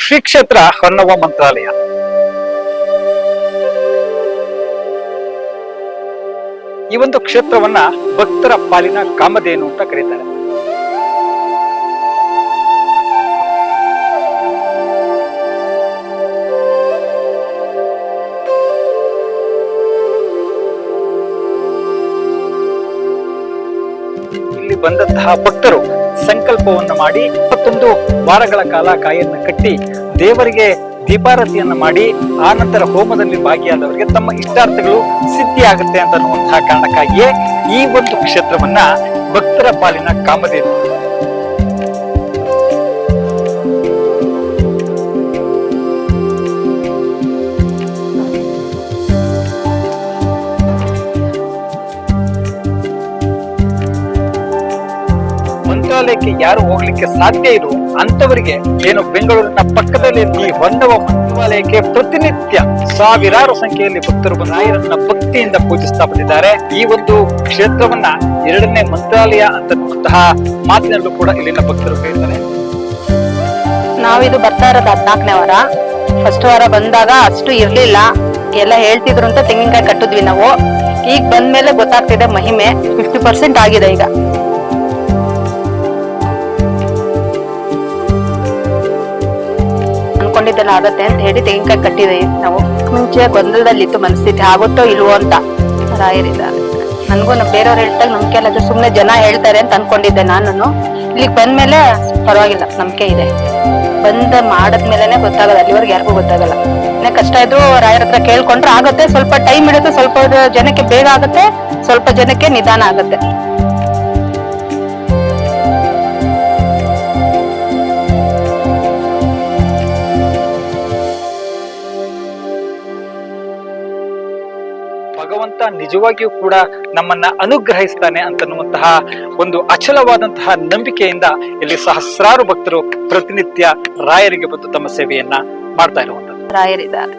ಶ್ರೀ ಕ್ಷೇತ್ರ ಹೊನ್ನವ ಮಂತ್ರಾಲಯ. ಈ ಒಂದು ಕ್ಷೇತ್ರವನ್ನ ಭಕ್ತರ ಪಾಲಿನ ಕಾಮಧೇನು ಅಂತ ಕರೀತಾರೆ. ಇಲ್ಲಿ ಬಂದಂತಹ ಭಕ್ತರು ಸಂಕಲ್ಪವನ್ನು ಮಾಡಿ 21 ವಾರಗಳ ಕಾಲ ಕಾಯನ್ನು ಕಟ್ಟಿ ದೇವರಿಗೆ ದೀಪಾರತಿಯನ್ನ ಮಾಡಿ ಆ ನಂತರ ಹೋಮದಲ್ಲಿ ಭಾಗಿಯಾದವರಿಗೆ ತಮ್ಮ ಇಷ್ಟಾರ್ಥಗಳು ಸಿದ್ಧಿ ಆಗುತ್ತೆ ಅಂತ ಅನ್ನುವಂತಹ ಕಾರಣಕ್ಕಾಗಿಯೇ ಈ ಒಂದು ಕ್ಷೇತ್ರವನ್ನ ಭಕ್ತರ ಪಾಲಿನ ಕಾಮಧೇನು. ಮಂತ್ರಾಲಯಕ್ಕೆ ಯಾರು ಹೋಗ್ಲಿಕ್ಕೆ ಸಾಧ್ಯ ಇರು ಅಂತವರಿಗೆ ಏನು ಬೆಂಗಳೂರಿನ ಪಕ್ಕದಲ್ಲಿ ಈ ಹೊನ್ನವ ಮಂತ್ರಾಲಯಕ್ಕೆ ಪ್ರತಿನಿತ್ಯ ಸಾವಿರಾರು ಸಂಖ್ಯೆಯಲ್ಲಿ ಭಕ್ತರು ರಾಯರನ್ನ ಭಕ್ತಿಯಿಂದ ಪೂಜಿಸ್ತಾ ಬಂದಿದ್ದಾರೆ. ಈ ಒಂದು ಕ್ಷೇತ್ರವನ್ನ 2ನೇ ಮಂತ್ರಾಲಯ ಅಂತಕ್ಕಂತಹ ಮಾತಿನಲ್ಲೂ ಕೂಡ ಇಲ್ಲಿನ ಭಕ್ತರು ಹೇಳ್ತಾರೆ. ನಾವಿದು ಬರ್ತಾ ಇರೋದು 14ನೇ ವಾರ. ಫಸ್ಟ್ ವಾರ ಬಂದಾಗ ಅಷ್ಟು ಇರ್ಲಿಲ್ಲ, ಎಲ್ಲ ಹೇಳ್ತಿದ್ರು ಅಂತ ತೆಂಗಿನಕಾಯಿ ಕಟ್ಟಿದ್ವಿ ನಾವು. ಈಗ ಬಂದ್ಮೇಲೆ ಗೊತ್ತಾಗ್ತಿದೆ ಮಹಿಮೆ 50% ಆಗಿದೆ. ಈಗ ಅನ್ಕೊಂಡಿದ್ದೆಲ್ಲ ಆಗತ್ತೆ ಅಂತ ಹೇಳಿ ತೆಂಗಿನಕಾಯಿ ಕಟ್ಟಿದ್ವಿ ನಾವು. ಮುಂಚೆ ಗೊಂದಲದಲ್ಲಿತ್ತು ಮನಸ್ಥಿತಿ, ಆಗುತ್ತೋ ಇಲ್ವೋ ಅಂತ. ರಾಯರಿದ್ದಾರೆ ನನ್ಗೂ ಬೇರೆಯವ್ರು ಹೇಳ್ದಾಗ ನಂಬಿಕೆ ಅಲ್ಲ, ಸುಮ್ನೆ ಜನ ಹೇಳ್ತಾರೆ ಅಂತ ಅನ್ಕೊಂಡಿದ್ದೆ ನಾನು. ಇಲ್ಲಿಗೆ ಬಂದ್ಮೇಲೆ ಪರವಾಗಿಲ್ಲ, ನಂಬಿಕೆ ಇದೆ. ಮಾಡದ್ಮೇಲೆನೆ ಗೊತ್ತಾಗಲ್ಲ, ಅಲ್ಲಿವರೆಗೆ ಯಾರಿಗೂ ಗೊತ್ತಾಗಲ್ಲ. ಕಷ್ಟ ಇದ್ರು ರಾಯರ ಹತ್ರ ಕೇಳ್ಕೊಂಡ್ರೆ ಆಗುತ್ತೆ. ಸ್ವಲ್ಪ ಟೈಮ್ ಇಡುತ್ತೆ, ಸ್ವಲ್ಪ ಜನಕ್ಕೆ ಬೇಗ ಆಗುತ್ತೆ, ಸ್ವಲ್ಪ ಜನಕ್ಕೆ ನಿಧಾನ ಆಗುತ್ತೆ. ಭಗವಂತ ನಿಜವಾಗಿಯೂ ಕೂಡ ನಮ್ಮನ್ನ ಅನುಗ್ರಹಿಸ್ತಾನೆ ಅಂತನ್ನುವಂತಹ ಒಂದು ಅಚಲವಾದಂತಹ ನಂಬಿಕೆಯಿಂದ ಇಲ್ಲಿ ಸಹಸ್ರಾರು ಭಕ್ತರು ಪ್ರತಿನಿತ್ಯ ರಾಯರಿಗೆ ಬಂದು ತಮ್ಮ ಸೇವೆಯನ್ನ ಮಾಡ್ತಾ ಇರುವಂತದ್ದು. ರಾಯರಿದ್ದಾರೆ.